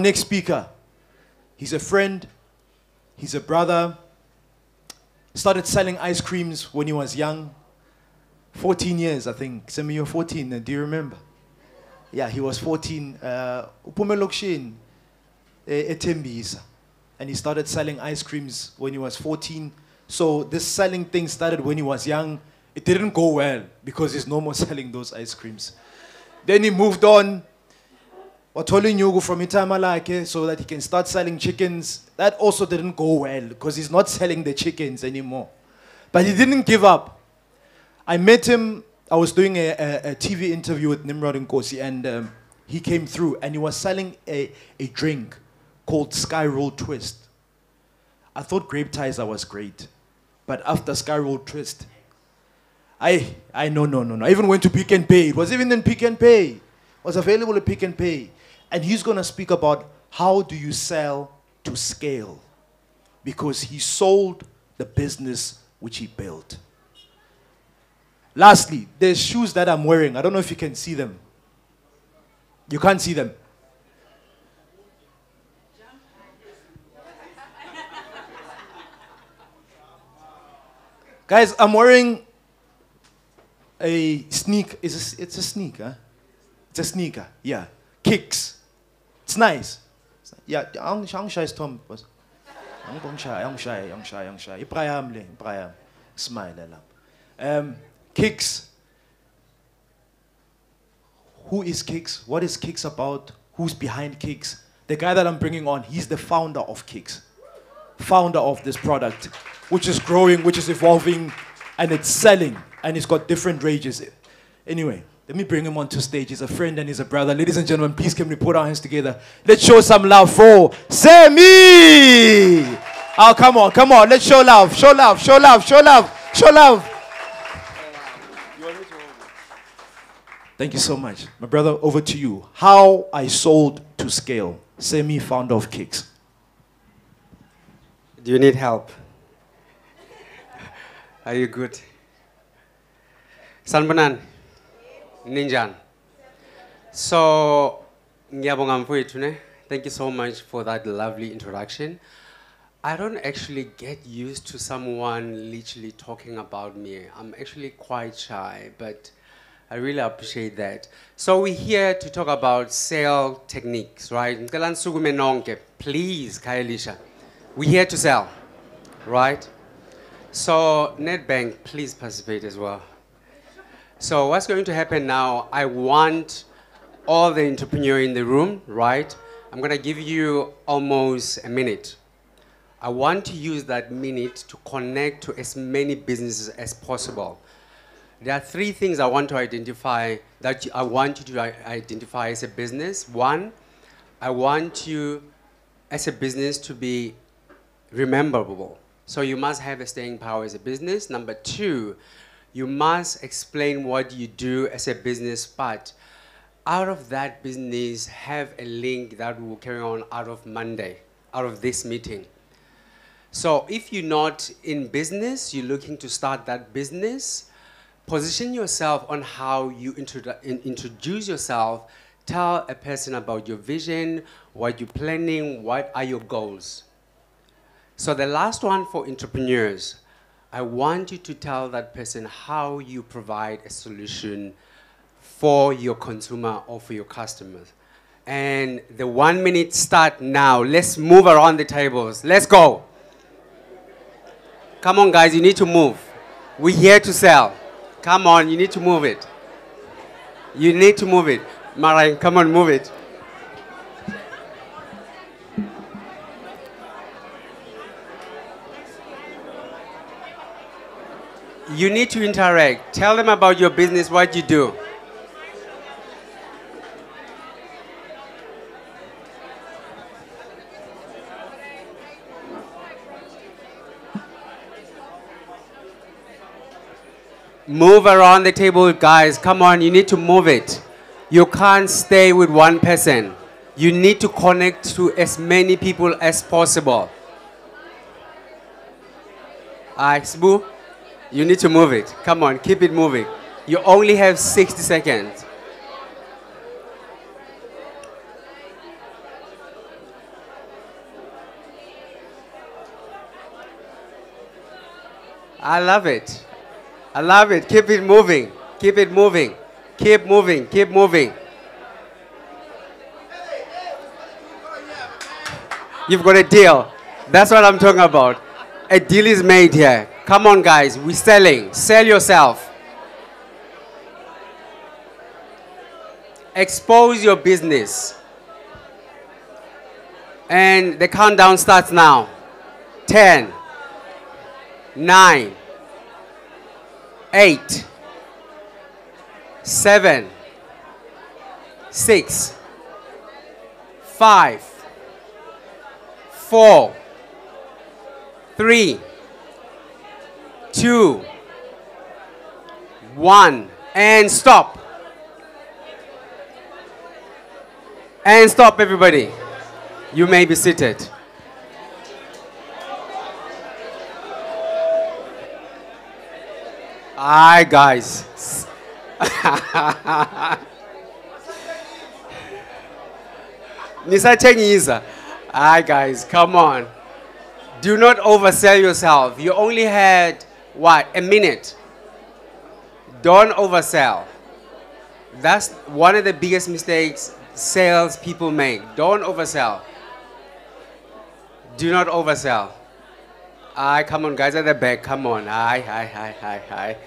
Next speaker, he's a friend, he's a brother, started selling ice creams when he was young, 14 years I think. Sammy, you're 14, do you remember? Yeah, he was 14, Upumelokshini, eTembisa, and he started selling ice creams when he was 14. So this selling thing started when he was young. It didn't go well because he's no more selling those ice creams. Then he moved on. Watoli Nyugu from Itamalake so that he can start selling chickens. That also didn't go well because he's not selling the chickens anymore. But he didn't give up. I met him, I was doing a TV interview with Nimrod Nkosi, and he came through and he was selling a drink called Sky Roll Twist. I thought grape Tizer was great. But after Sky Roll Twist, no. I even went to Pick and Pay. It was even in Pick and Pay. It was available at Pick and Pay. And he's going to speak about how do you sell to scale. Because he sold the business which he built. Lastly, there's shoes that I'm wearing. I don't know if you can see them. You can't see them. Guys, I'm wearing a sneak. It's a sneaker. It's a sneaker. Yeah. Kicks. It's nice. Yeah. Ang shy is Tom. Ang shy. Ibrahim. Smile. Kicks. Who is Kicks? What is Kicks about? Who's behind Kicks? The guy that I'm bringing on, he's the founder of Kicks. Founder of this product, which is growing, which is evolving, and it's selling, and it's got different ranges. Anyway, let me bring him onto stage. He's a friend and he's a brother. Ladies and gentlemen, please can we put our hands together? Let's show some love for Sammy! Oh, come on. Let's show love. Thank you so much. My brother, over to you. How I sold to scale. Sammy, founder of Kicks. Do you need help? Are you good? Sanbanan, Ninjan. So, thank you so much for that lovely introduction. I don't actually get used to someone literally talking about me. I'm actually quite shy, but I really appreciate that. So we're here to talk about sale techniques, right? Please, Khayelitsha. We're here to sell, right? So NetBank, please participate as well. So what's going to happen now, I want all the entrepreneurs in the room, right? I'm going to give you almost a minute. I want to use that minute to connect to as many businesses as possible. There are three things I want to identify that I want you to identify as a business. One, I want you as a business to be rememberable. So you must have a staying power as a business. Number two, you must explain what you do as a business, but out of that business, have a link that will carry on out of Monday, out of this meeting. So if you're not in business, you're looking to start that business, position yourself on how you introduce yourself. Tell a person about your vision, what you're planning, what are your goals. So the last one for entrepreneurs, I want you to tell that person how you provide a solution for your consumer or for your customers. And the 1 minute start now. Let's move around the tables. Let's go. Come on, guys, you need to move. We're here to sell. Come on, you need to move it. You need to move it. Marain, come on, move it. You need to interact. Tell them about your business, what you do. Move around the table, guys. Come on, you need to move it. You can't stay with one person. You need to connect to as many people as possible. Sbu, you need to move it. Come on, keep it moving. You only have 60 seconds. I love it. I love it. Keep it moving. Keep it moving. Keep moving. Keep moving. You've got a deal. That's what I'm talking about. A deal is made here. Come on, guys. We're selling. Sell yourself. Expose your business. And the countdown starts now. 10, 9, 8, 7, 6, 5, 4, 3, 2, 1, and stop. And stop, everybody. You may be seated. Hi, guys. Nisachengisa. Hi, guys. Come on. Do not oversell yourself. You only had, what, a minute? Don't oversell. That's one of the biggest mistakes sales people make. Don't oversell. Do not oversell. Aye, come on, guys at the back. Come on. Aye, aye, aye, aye, aye.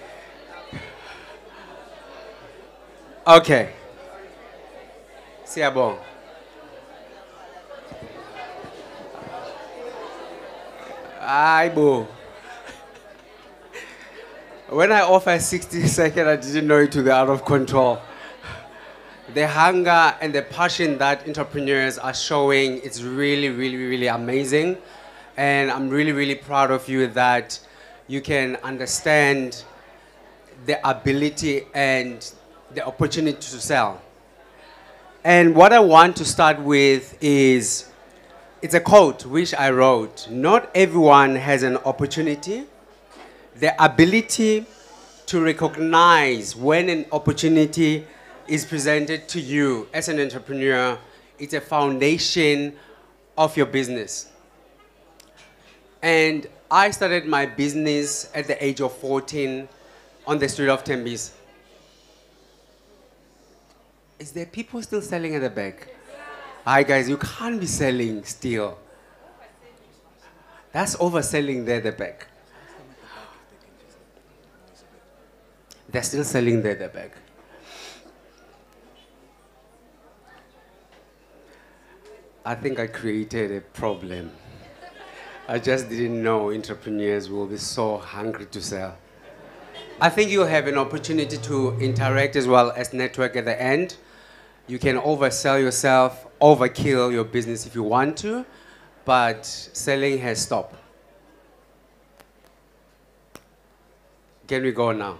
Okay. Siyabonga. Aye, boo. When I offer 60 seconds, I didn't know it would be out of control. The hunger and the passion that entrepreneurs are showing, it's really, really, really amazing. And I'm really, really proud of you that you can understand the ability and the opportunity to sell. And what I want to start with is, it's a quote which I wrote. Not everyone has an opportunity. The ability to recognize when an opportunity is presented to you as an entrepreneur, it's a foundation of your business. And I started my business at the age of 14 on the street of Tembisa. Is there people still selling at the back? Hi guys, you can't be selling still. That's overselling there at the back. They're still selling there at the back. I think I created a problem. I just didn't know entrepreneurs will be so hungry to sell. I think you'll have an opportunity to interact as well as network at the end. You can oversell yourself, overkill your business if you want to, but selling has stopped. Can we go now?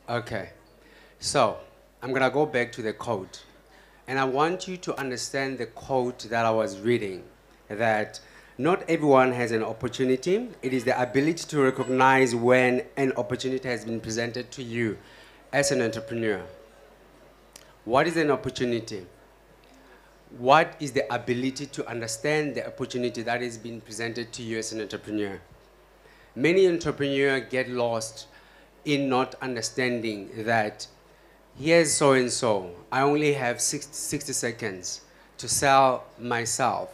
Okay. So, I'm gonna go back to the quote. And I want you to understand the quote that I was reading, that not everyone has an opportunity. It is the ability to recognize when an opportunity has been presented to you as an entrepreneur. What is an opportunity? What is the ability to understand the opportunity that is being presented to you as an entrepreneur? Many entrepreneurs get lost in not understanding that here's so-and-so. I only have 60 seconds to sell myself.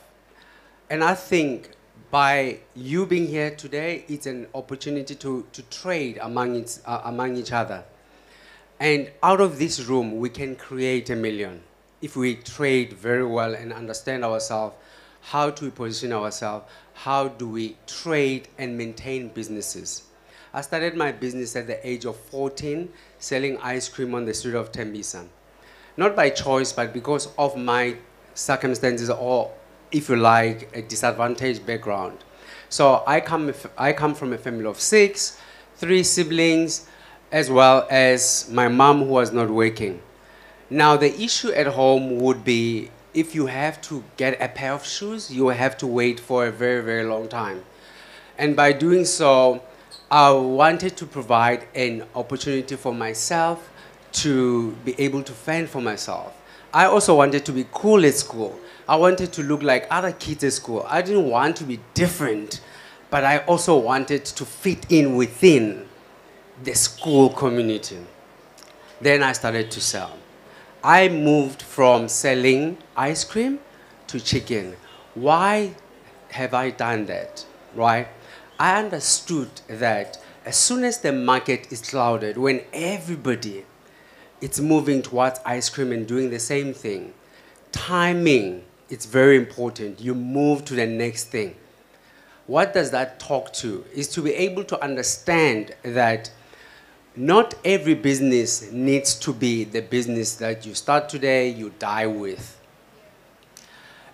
And I think by you being here today, it's an opportunity to trade among each other. And out of this room, we can create 1 million if we trade very well and understand ourselves. How do we position ourselves? How do we trade and maintain businesses? I started my business at the age of 14, selling ice cream on the street of Tembisa. Not by choice, but because of my circumstances, or if you like, a disadvantaged background. So I come from a family of 6, 3 siblings, as well as my mom who was not working. Now the issue at home would be, if you have to get a pair of shoes, you have to wait for a very, very long time. And by doing so, I wanted to provide an opportunity for myself to be able to fend for myself. I also wanted to be cool at school. I wanted to look like other kids at school. I didn't want to be different. but I also wanted to fit in within the school community. Then I started to sell. I moved from selling ice cream to chicken. Why have I done that, right? I understood that as soon as the market is clouded, when everybody is moving towards ice cream and doing the same thing, timing is very important. You move to the next thing. What does that talk to? Is to be able to understand that not every business needs to be the business that you start today, you die with.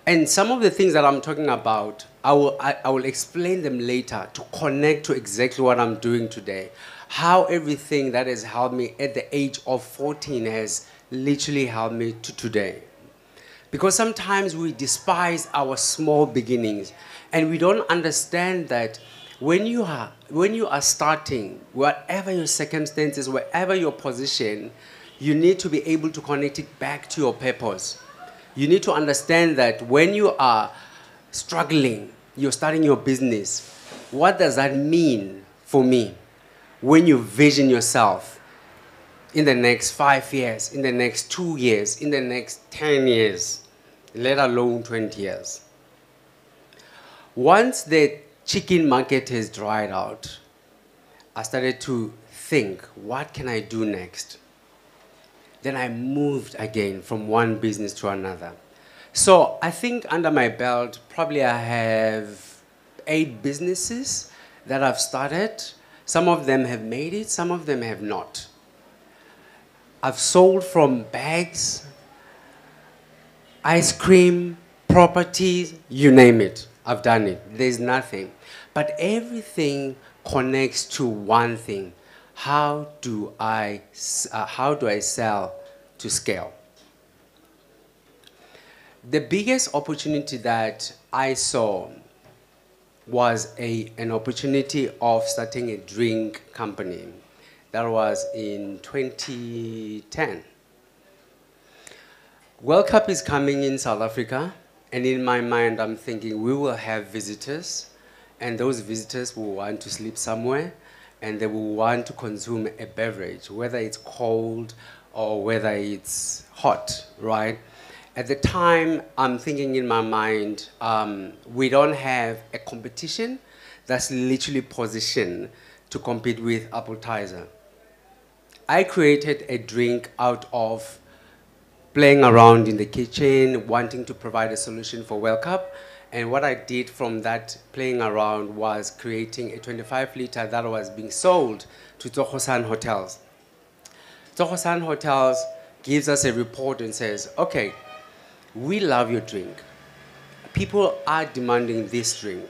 And some of the things that I'm talking about, I will explain them later to connect to exactly what I'm doing today. How everything that has helped me at the age of 14 has literally helped me to today. Because sometimes we despise our small beginnings and we don't understand that when you are starting, whatever your circumstances, wherever your position, you need to be able to connect it back to your purpose. You need to understand that when you are struggling, you're starting your business, what does that mean for me? When you vision yourself in the next 5 years, in the next 2 years, in the next 10 years, let alone 20 years. Once the chicken market has dried out, I started to think, what can I do next? Then I moved again from one business to another. So I think under my belt, probably I have 8 businesses that I've started. Some of them have made it, some of them have not. I've sold from bags, ice cream, properties, you name it. I've done it. There's nothing. But everything connects to one thing. How do I sell to scale? The biggest opportunity that I saw was an opportunity of starting a drink company. That was in 2010. World Cup is coming in South Africa, and in my mind I'm thinking we will have visitors, and those visitors will want to sleep somewhere, and they will want to consume a beverage, whether it's cold or whether it's hot, right? At the time, I'm thinking in my mind, we don't have a competition that's literally positioned to compete with appetizer. I created a drink out of playing around in the kitchen, wanting to provide a solution for World Cup. And what I did from that playing around was creating a 25-liter that was being sold to Tohosan hotels. Tohosan hotels gives us a report and says, okay, we love your drink. People are demanding this drink.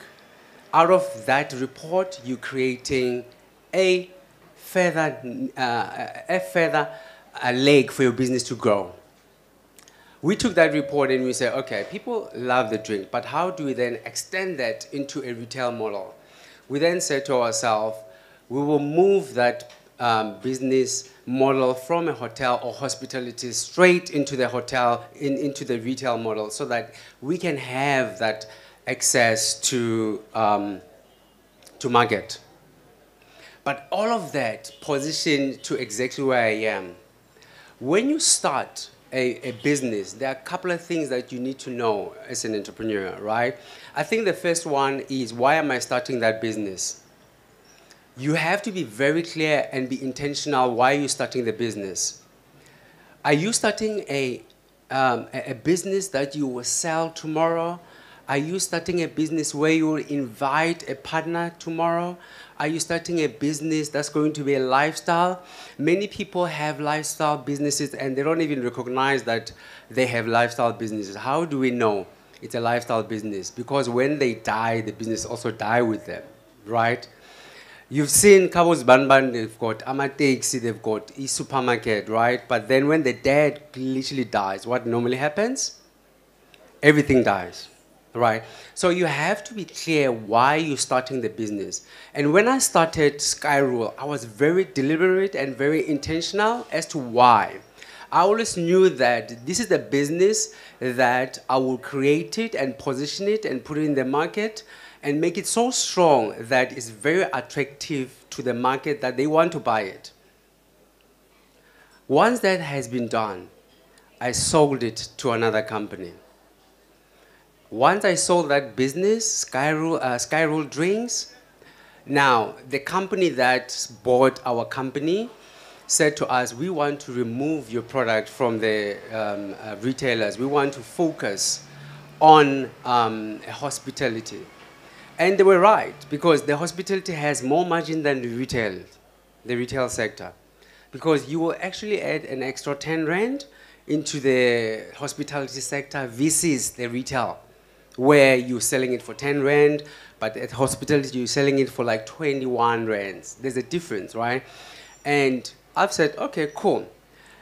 Out of that report, you're creating a further leg for your business to grow. We took that report and we said, okay, people love the drink, but how do we then extend that into a retail model? We then said to ourselves, we will move that business model from a hotel or hospitality straight into the hotel, into the retail model, so that we can have that access to market. But all of that positioned to exactly where I am. When you start a business, there are a couple of things that you need to know as an entrepreneur, right? I think the first one is, why am I starting that business? You have to be very clear and be intentional why you're starting the business. Are you starting a business that you will sell tomorrow? Are you starting a business where you will invite a partner tomorrow? Are you starting a business that's going to be a lifestyle? Many people have lifestyle businesses and they don't even recognize that they have lifestyle businesses. How do we know it's a lifestyle business? Because when they die, the business also die with them, right? You've seen Kabos Banban, they've got Amateksi, they've got e-supermarket, right? But then when the dad literally dies, what normally happens? Everything dies, right? So you have to be clear why you're starting the business. And when I started Skyrule, I was very deliberate and very intentional as to why. I always knew that this is the business that I will create it and position it and put it in the market and make it so strong that it's very attractive to the market that they want to buy it. Once that has been done, I sold it to another company. Once I sold that business, Skyroll Drinks, now the company that bought our company said to us, we want to remove your product from the retailers. We want to focus on hospitality. And they were right, because the hospitality has more margin than the retail sector. Because you will actually add an extra 10 Rand into the hospitality sector versus the retail, where you're selling it for 10 Rand, but at hospitality you're selling it for like 21 Rands. There's a difference, right? And I've said, okay, cool.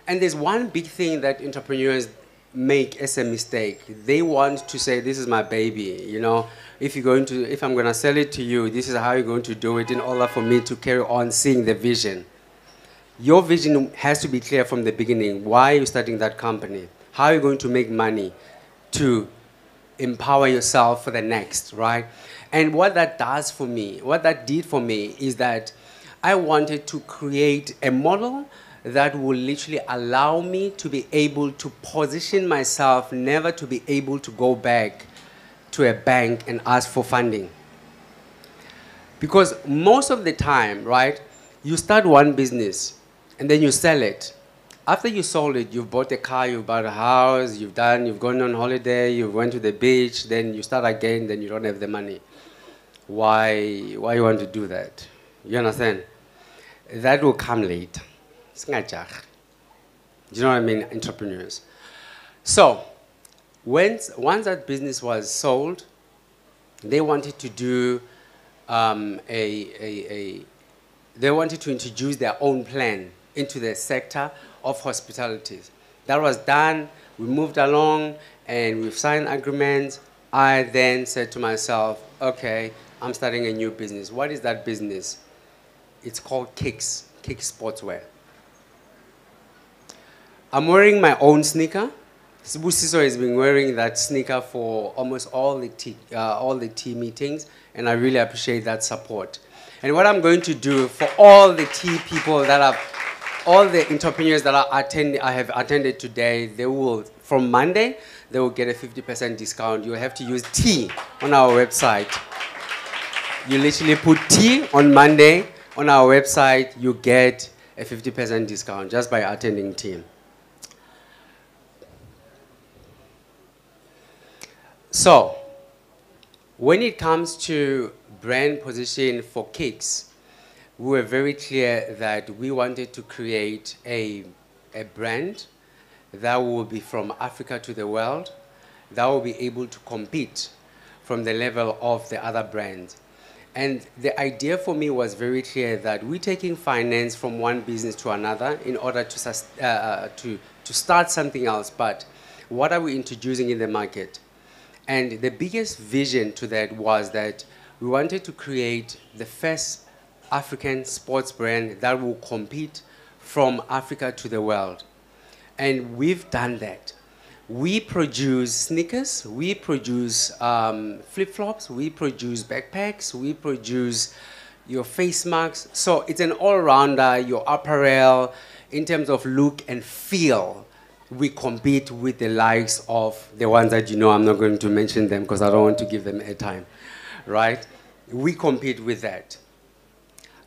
And there's one big thing that entrepreneurs make as a mistake. They want to say, this is my baby, you know. If I'm going to sell it to you, this is how you're going to do it in order for me to carry on seeing the vision. Your vision has to be clear from the beginning. Why are you starting that company? How are you going to make money to empower yourself for the next, right? And what that does for me, what that did for me is that I wanted to create a model that will literally allow me to be able to position myself, never to be able to go back to a bank and ask for funding. Because most of the time, right, you start one business and then you sell it. After you sold it, you've bought a car, you've bought a house, you've gone on holiday, you went to the beach, then you start again, then you don't have the money. Why you want to do that? You understand? That will come later. Do you know what I mean, entrepreneurs? So, once that business was sold, they wanted to do they wanted to introduce their own plan into the sector of hospitality. That was done. We moved along, and we've signed agreements. I then said to myself, okay, I'm starting a new business. What is that business? It's called Kicks Sportswear. I'm wearing my own sneaker. Sibusiso has been wearing that sneaker for almost all the tea meetings, and I really appreciate that support. And what I'm going to do for all the tea people that have, all the entrepreneurs that I have attended today, they will, from Monday, they will get a 50% discount. You have to use tea on our website. You literally put tea on Monday on our website, you get a 50% discount just by attending tea. So, when it comes to brand position for Kicks, we were very clear that we wanted to create a brand that will be from Africa to the world, that will be able to compete from the level of the other brands. And the idea for me was very clear that we're taking finance from one business to another in order to start something else, but what are we introducing in the market? And the biggest vision to that was that we wanted to create the first African sports brand that will compete from Africa to the world. And we've done that. We produce sneakers, we produce flip-flops, we produce backpacks, we produce your face masks. So it's an all-rounder, your apparel, in terms of look and feel. We compete with the likes of the ones that you know. I'm not going to mention them because I don't want to give them airtime, right? We compete with that.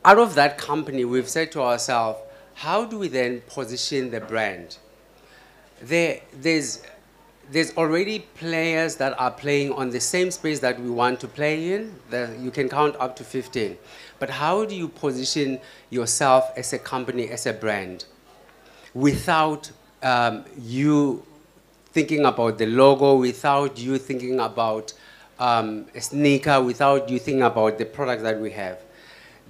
Out of that company, we've said to ourselves, how do we then position the brand? There's already players that are playing on the same space that we want to play in. You can count up to 15. But how do you position yourself as a company, as a brand, without you thinking about the logo, without you thinking about a sneaker, without you thinking about the products that we have?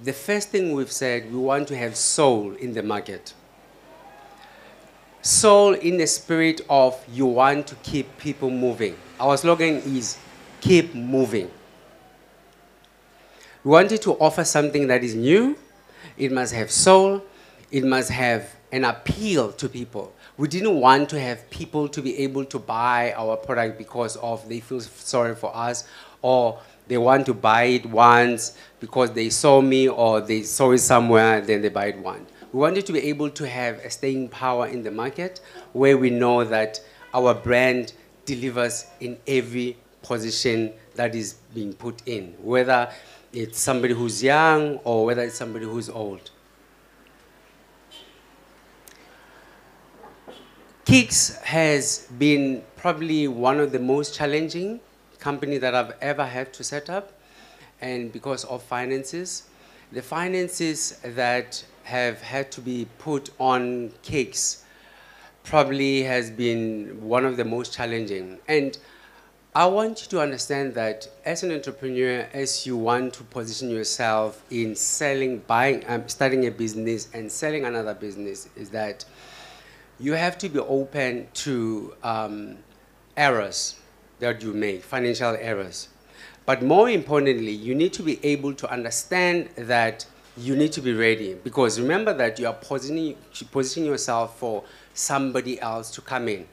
The first thing we've said, we want to have soul in the market. Soul in the spirit of you want to keep people moving. Our slogan is, keep moving. We wanted to offer something that is new. It must have soul. It must have and appeal to people. We didn't want to have people to be able to buy our product because of they feel sorry for us, or they want to buy it once because they saw me or they saw it somewhere, then they buy it once. We wanted to be able to have a staying power in the market where we know that our brand delivers in every position that is being put in, whether it's somebody who's young or whether it's somebody who's old. Kicks has been probably one of the most challenging company that I've ever had to set up, and because of finances. The finances that have had to be put on Kicks probably has been one of the most challenging. And I want you to understand that as an entrepreneur, as you want to position yourself in selling, buying, starting a business and selling another business, is that you have to be open to errors that you make, financial errors. But more importantly, you need to be able to understand that you need to be ready. Because remember that you are positioning yourself for somebody else to come in.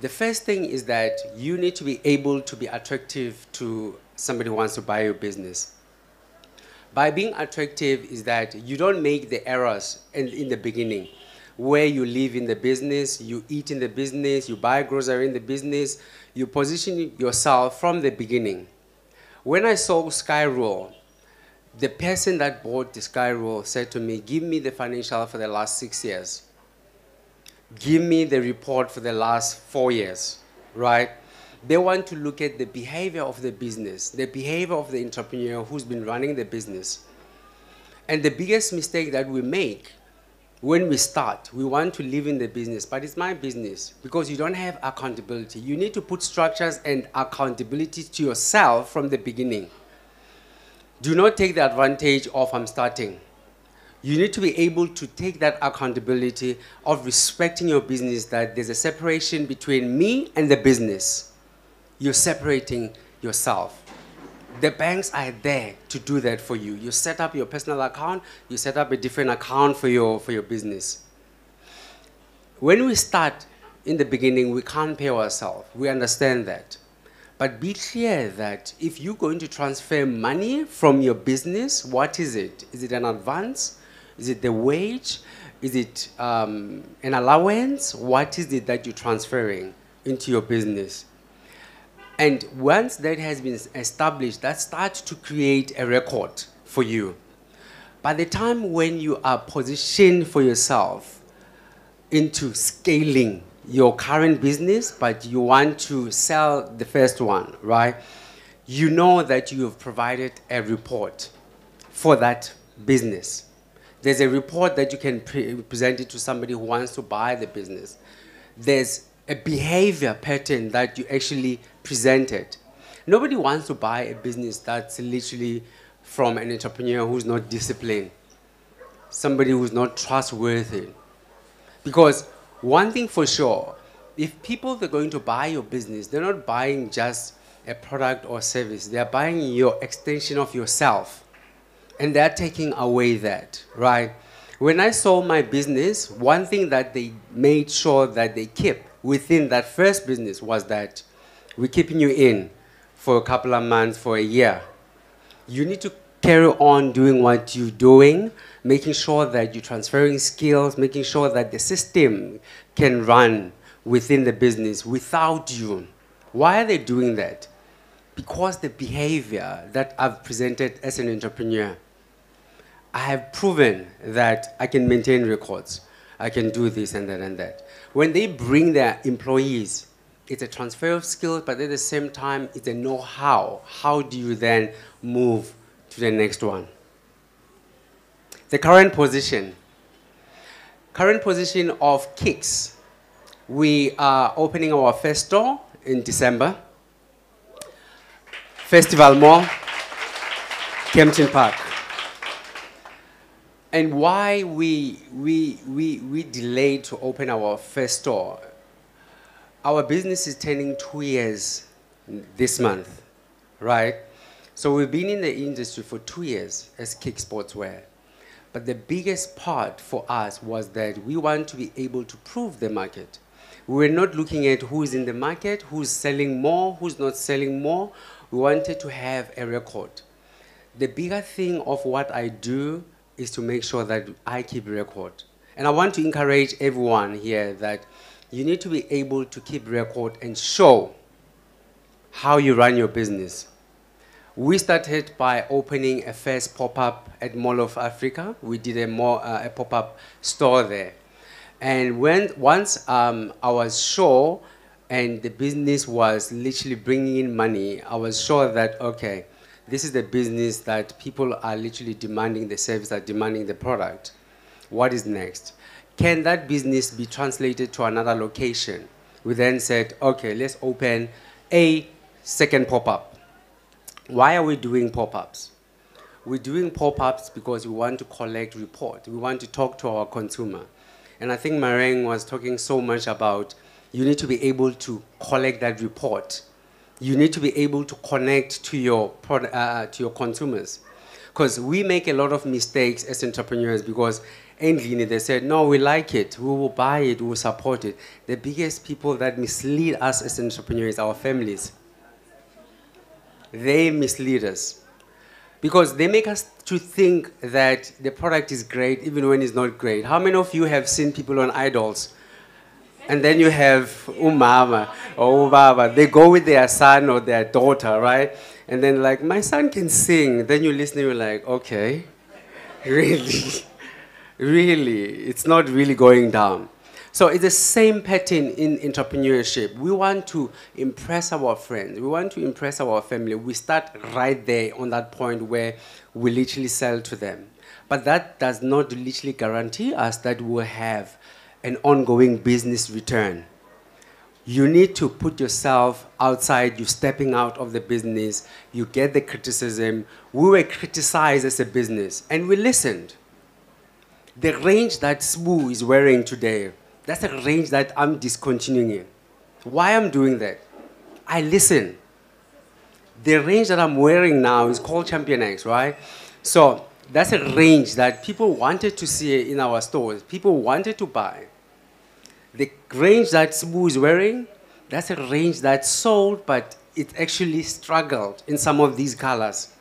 The first thing is that you need to be able to be attractive to somebody who wants to buy your business. By being attractive is that you don't make the errors in the beginning, where you live in the business, you eat in the business, you buy grocery in the business, you position yourself from the beginning. When I saw Skyroll, the person that bought the Skyroll said to me, give me the financial for the last 6 years. Give me the report for the last 4 years, right? They want to look at the behavior of the business, the behavior of the entrepreneur who's been running the business. And the biggest mistake that we make when we start, we want to live in the business, but it's my business, because you don't have accountability. You need to put structures and accountability to yourself from the beginning. Do not take the advantage of I'm starting. You need to be able to take that accountability of respecting your business, that there's a separation between me and the business. You're separating yourself. The banks are there to do that for you. You set up your personal account, you set up a different account for your business. When we start in the beginning, we can't pay ourselves. We understand that. But be clear that if you're going to transfer money from your business, what is it? Is it an advance? Is it the wage? Is it an allowance? What is it that you're transferring into your business? And once that has been established, that starts to create a record for you. By the time when you are positioned for yourself into scaling your current business, but you want to sell the first one, right? You know that you have provided a report for that business. There's a report that you can present it to somebody who wants to buy the business. There's a behavior pattern that you actually presented. Nobody wants to buy a business that's literally from an entrepreneur who's not disciplined, somebody who's not trustworthy. Because one thing for sure, if people are going to buy your business, they're not buying just a product or service. They're buying your extension of yourself. And they're taking away that, right? When I sold my business, one thing that they made sure that they kept within that first business was that we're keeping you in for a couple of months, for a year. You need to carry on doing what you're doing, making sure that you're transferring skills, making sure that the system can run within the business without you. Why are they doing that? Because the behavior that I've presented as an entrepreneur, I have proven that I can maintain records. I can do this and that and that. When they bring their employees, it's a transfer of skills, but at the same time, it's a know-how. How do you then move to the next one? The current position. Current position of Kicks. We are opening our first store in December. Festival Mall, Kempton Park. And why we delayed to open our first store? Our business is turning 2 years this month, right? So we've been in the industry for 2 years as Kick Sportswear. But the biggest part for us was that we want to be able to prove the market. We were not looking at who is in the market, who's selling more, who's not selling more. We wanted to have a record. The bigger thing of what I do is to make sure that I keep record. And I want to encourage everyone here that you need to be able to keep record and show how you run your business. We started by opening a first pop-up at Mall of Africa. We did a pop-up store there. And once I was sure and the business was literally bringing in money, I was sure that, okay, this is the business that people are literally demanding the service, are demanding the product. What is next? Can that business be translated to another location? We then said, okay, let's open a second pop-up. Why are we doing pop-ups? We're doing pop-ups because we want to collect report. We want to talk to our consumer. And I think Mareng was talking so much about you need to be able to collect that report. You need to be able to connect to your consumers. Because we make a lot of mistakes as entrepreneurs because endlini, they said, no, we like it, we will buy it, we will support it. The biggest people that mislead us as entrepreneurs are our families. They mislead us because they make us to think that the product is great even when it's not great. How many of you have seen people on Idols? And then you have umama or ubaba. They go with their son or their daughter, right? And then like, my son can sing. Then you listen, you're like, okay, really? Really? It's not really going down. So it's the same pattern in entrepreneurship. We want to impress our friends. We want to impress our family. We start right there on that point where we literally sell to them. But that does not literally guarantee us that we'll have an ongoing business return. You need to put yourself outside. You're stepping out of the business. You get the criticism. We were criticized as a business, and we listened. The range that Sbu is wearing today, that's a range that I'm discontinuing. Why I'm doing that? I listen. The range that I'm wearing now is called Champion X, right? So that's a range that people wanted to see in our stores. People wanted to buy. The range that Sbu is wearing, that's a range that sold, but it actually struggled in some of these colors.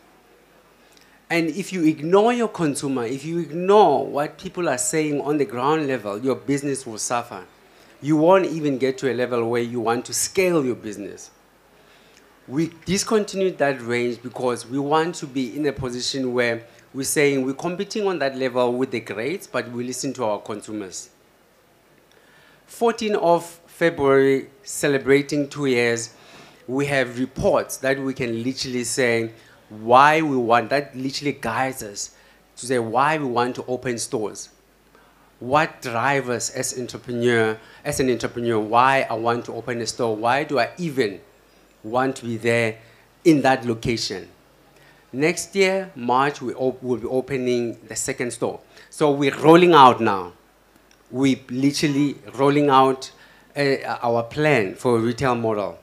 And if you ignore your consumer, if you ignore what people are saying on the ground level, your business will suffer. You won't even get to a level where you want to scale your business. We discontinued that range because we want to be in a position where we're saying we're competing on that level with the grades, but we listen to our consumers. 14th of February, celebrating 2 years, we have reports that we can literally say, why we want, that literally guides us to say why we want to open stores. What drives us as an entrepreneur, why I want to open a store, why do I even want to be there in that location. Next year, March, we'll be opening the second store. So we're rolling out now. We're literally rolling out our plan for a retail model.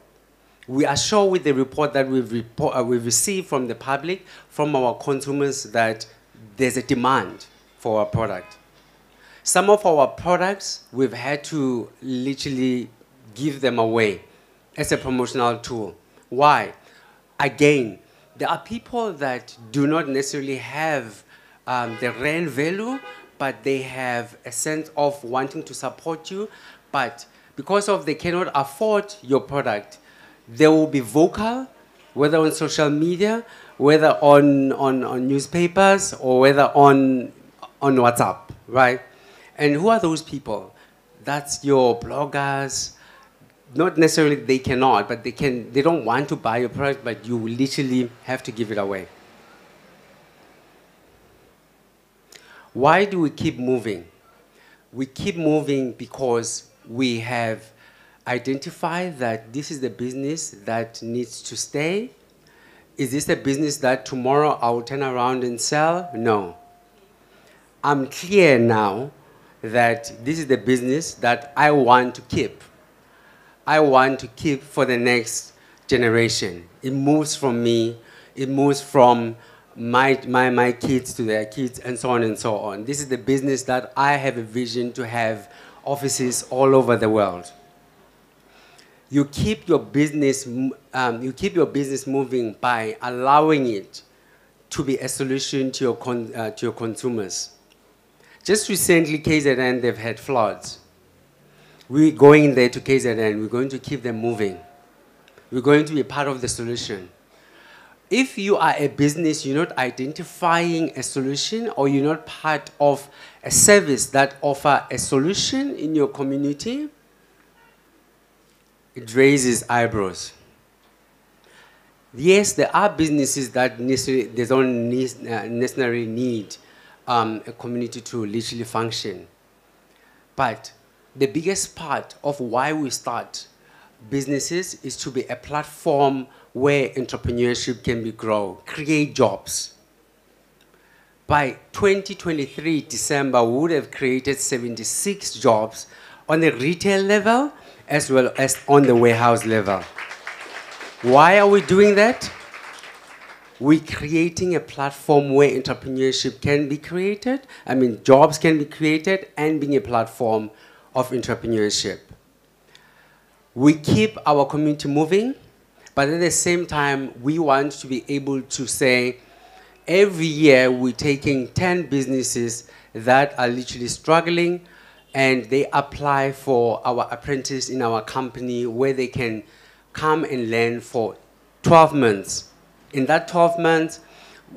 We are sure with the report that we've received from the public, from our consumers, that there's a demand for our product. Some of our products, we've had to literally give them away as a promotional tool. Why? Again, there are people that do not necessarily have the rand value, but they have a sense of wanting to support you, but because of they cannot afford your product, they will be vocal, whether on social media, whether on newspapers, or whether on WhatsApp, right? And who are those people? That's your bloggers. Not necessarily they cannot, but they don't want to buy your product, but you literally have to give it away. Why do we keep moving? We keep moving because we have identify that this is the business that needs to stay. Is this a business that tomorrow I will turn around and sell? No. I'm clear now that this is the business that I want to keep. I want to keep for the next generation. It moves from me. It moves from my kids to their kids, and so on and so on. This is the business that I have a vision to have offices all over the world. You keep your business moving by allowing it to be a solution to your consumers. Just recently, KZN, they've had floods. We're going there to KZN. We're going to keep them moving. We're going to be part of the solution. If you are a business, you're not identifying a solution, or you're not part of a service that offers a solution in your community, it raises eyebrows. Yes, there are businesses that they don't necessarily need a community to literally function. But the biggest part of why we start businesses is to be a platform where entrepreneurship can be grown, create jobs. By 2023, December, we would have created 76 jobs on the retail level as well as on the warehouse level. Why are we doing that? We're creating a platform where entrepreneurship can be created, jobs can be created, and being a platform of entrepreneurship. We keep our community moving, but at the same time, we want to be able to say, every year we're taking 10 businesses that are literally struggling, and they apply for our apprentice in our company, where they can come and learn for 12 months. In that 12 months,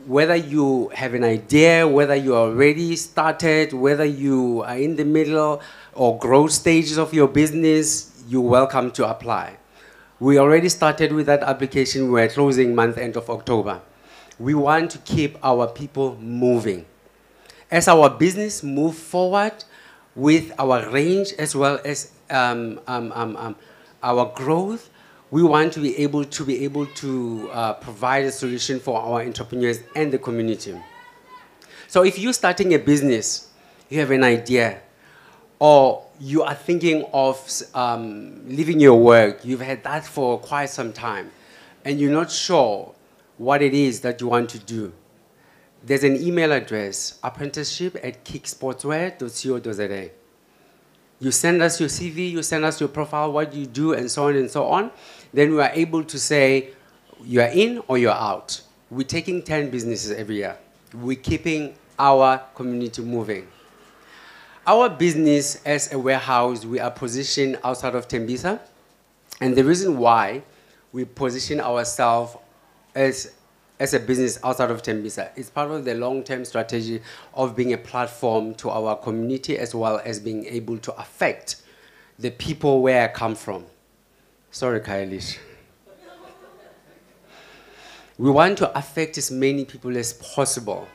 whether you have an idea, whether you already started, whether you are in the middle or growth stages of your business, you're welcome to apply. We already started with that application. We're closing month end of October. We want to keep our people moving. As our business move forward with our range as well as our growth, we want to be able to provide a solution for our entrepreneurs and the community. So if you're starting a business, you have an idea, or you are thinking of leaving your work, you've had that for quite some time, and you're not sure what it is that you want to do, there's an email address, apprenticeship@kicksportswear.co.za. You send us your CV, you send us your profile, what you do, and so on and so on. Then we are able to say, you're in or you're out. We're taking 10 businesses every year. We're keeping our community moving. Our business as a warehouse, we are positioned outside of Tembisa. And the reason why we position ourselves as a business outside of Tembisa is part of the long-term strategy of being a platform to our community, as well as being able to affect the people where I come from. Sorry, Khayelitsha. We want to affect as many people as possible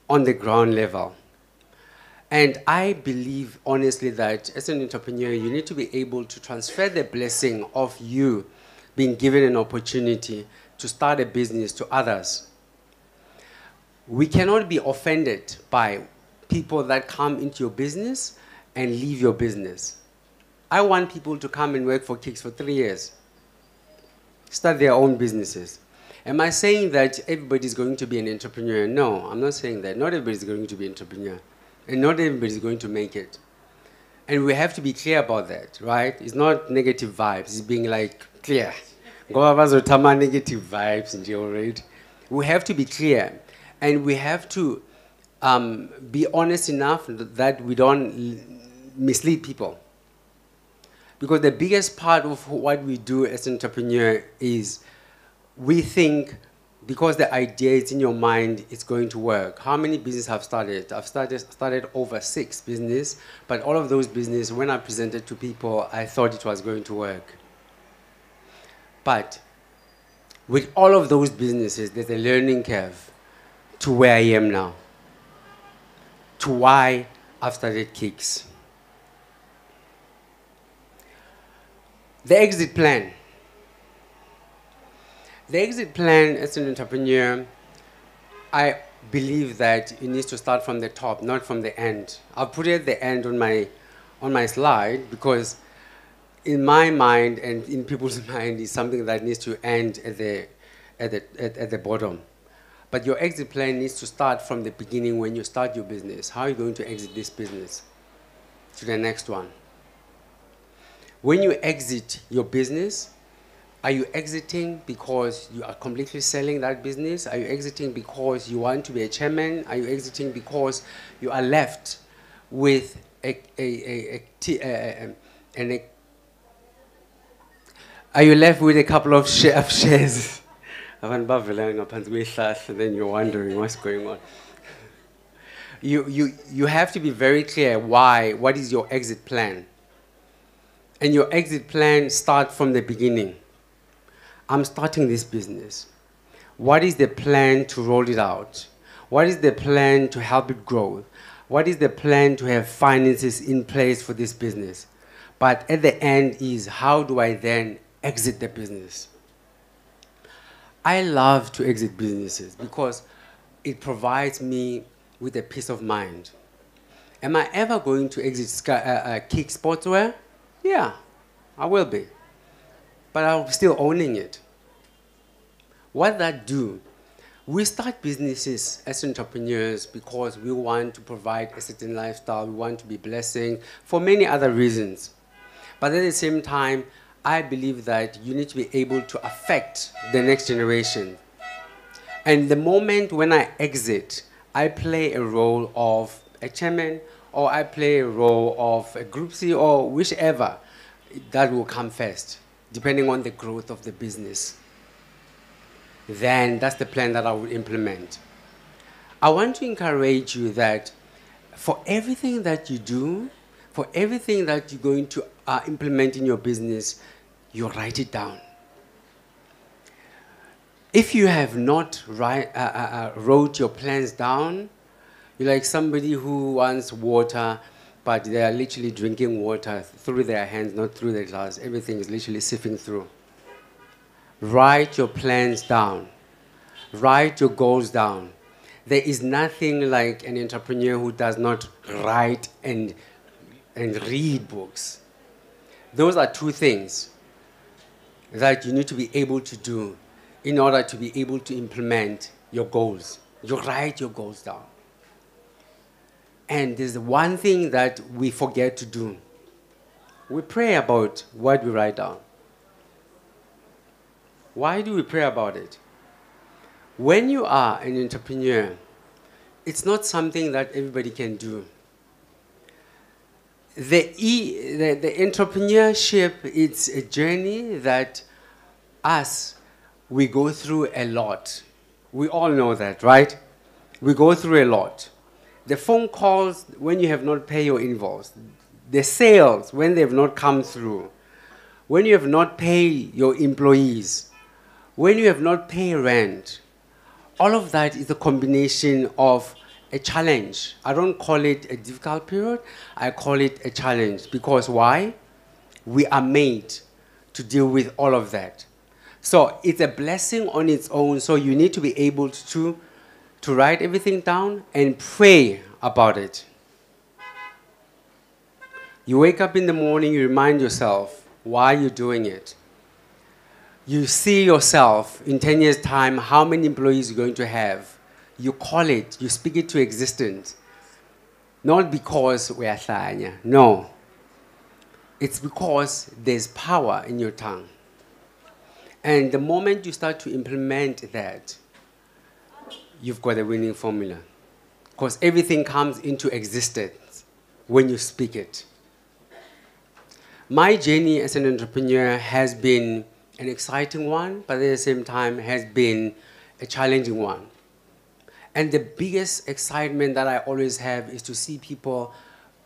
on the ground level. And I believe, honestly, that as an entrepreneur, you need to be able to transfer the blessing of you being given an opportunity to start a business to others. We cannot be offended by people that come into your business and leave your business. I want people to come and work for Kicks for 3 years, start their own businesses. Am I saying that everybody's going to be an entrepreneur? No, I'm not saying that. Not everybody's going to be an entrepreneur, and not everybody's going to make it. And we have to be clear about that, right? It's not negative vibes. It's being like clear. Negative vibes in jail, right? We have to be clear, and we have to be honest enough that we don't mislead people. Because the biggest part of what we do as an entrepreneur is we think because the idea is in your mind, it's going to work. How many businesses have started? I've started over 6 businesses, but all of those businesses, when I presented to people, I thought it was going to work. But with all of those businesses, there's a learning curve to where I am now, to why I've started Kicks. The exit plan. The exit plan as an entrepreneur, I believe that it needs to start from the top, not from the end. I'll put it at the end on my slide because in my mind and in people's mind, it's something that needs to end at the bottom. But your exit plan needs to start from the beginning when you start your business. How are you going to exit this business to the next one? When you exit your business, are you exiting because you are completely selling that business? Are you exiting because you want to be a chairman? Are you exiting because you are left with are you left with a couple of shares? And then you're wondering what's going on. You have to be very clear what is your exit plan. And your exit plan starts from the beginning. I'm starting this business. What is the plan to roll it out? What is the plan to help it grow? What is the plan to have finances in place for this business? But at the end is, how do I then exit the business? I love to exit businesses because it provides me with a peace of mind. Am I ever going to exit Kick Sportswear? Yeah, I will be. But I'm still owning it. What that do? We start businesses as entrepreneurs because we want to provide a certain lifestyle, we want to be blessing, for many other reasons. But at the same time, I believe that you need to be able to affect the next generation. And the moment when I exit, I play a role of a chairman, or I play a role of a group CEO, or whichever that will come first, depending on the growth of the business. Then that's the plan that I will implement. I want to encourage you that for everything that you do, for everything that you're going to implement in your business, you write it down. If you have not wrote your plans down, you're like somebody who wants water, but they are literally drinking water through their hands, not through their glass. Everything is literally sifting through. Write your plans down. Write your goals down. There is nothing like an entrepreneur who does not write and read books. Those are two things that you need to be able to do in order to be able to implement your goals. You write your goals down. And there's one thing that we forget to do. We pray about what we write down. Why do we pray about it? When you are an entrepreneur, it's not something that everybody can do. The entrepreneurship, it's a journey that we go through a lot. We all know that, right? We go through a lot. The phone calls when you have not paid your invoice. The sales when they have not come through. When you have not paid your employees. When you have not paid rent. All of that is a combination of a challenge. I don't call it a difficult period. I call it a challenge. Because why? We are made to deal with all of that. So it's a blessing on its own. So you need to be able to write everything down and pray about it. You wake up in the morning, you remind yourself why you're doing it. You see yourself in 10 years' time, how many employees you're going to have. You call it, you speak it to existence. Not because we are Thanya, no. It's because there's power in your tongue. And the moment you start to implement that, you've got a winning formula. Because everything comes into existence when you speak it. My journey as an entrepreneur has been an exciting one, but at the same time has been a challenging one. And the biggest excitement that I always have is to see people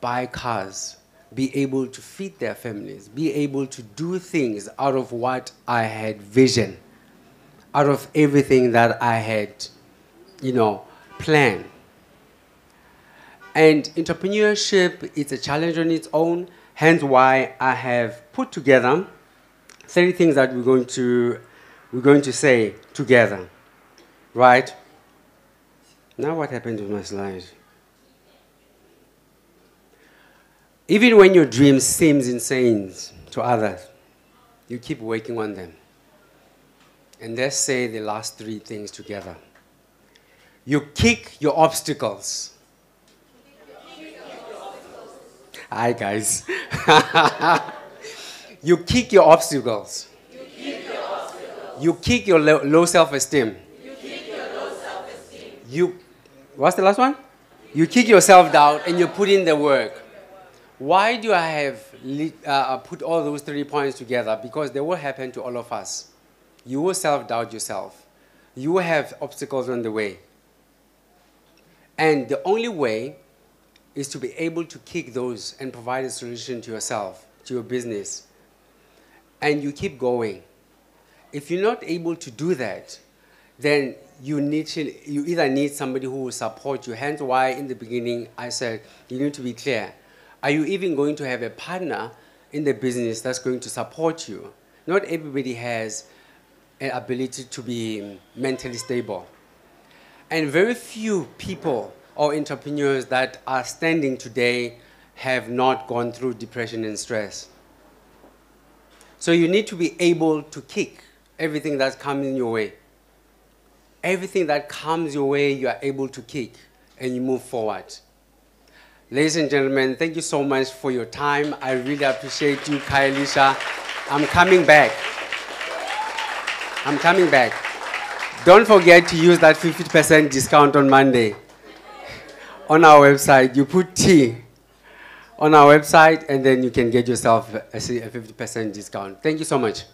buy cars, be able to feed their families, be able to do things out of what I had vision, out of everything that I had, planned. And entrepreneurship is a challenge on its own, hence why I have put together 30 things that we're going to say together, right? Now what happened to my slide? Even when your dream seems insane to others, you keep working on them. And let's say the last 3 things together. You kick your obstacles. Hi, guys. You kick your obstacles. You kick your low self-esteem. What's the last one? You kick your self-doubt and you put in the work. Why do I have put all those 3 points together? Because they will happen to all of us. You will self-doubt yourself. You will have obstacles on the way. And the only way is to be able to kick those and provide a solution to yourself, to your business. And you keep going. If you're not able to do that, then you either need somebody who will support you. Hence why in the beginning I said you need to be clear. Are you even going to have a partner in the business that's going to support you? Not everybody has an ability to be mentally stable. And very few people or entrepreneurs that are standing today have not gone through depression and stress. So you need to be able to kick everything that's coming your way. Everything that comes your way, you are able to kick and you move forward. Ladies and gentlemen, thank you so much for your time. I really appreciate you, Khayelitsha. I'm coming back. I'm coming back. Don't forget to use that 50% discount on Monday. On our website, you put T on our website, and then you can get yourself a 50% discount. Thank you so much.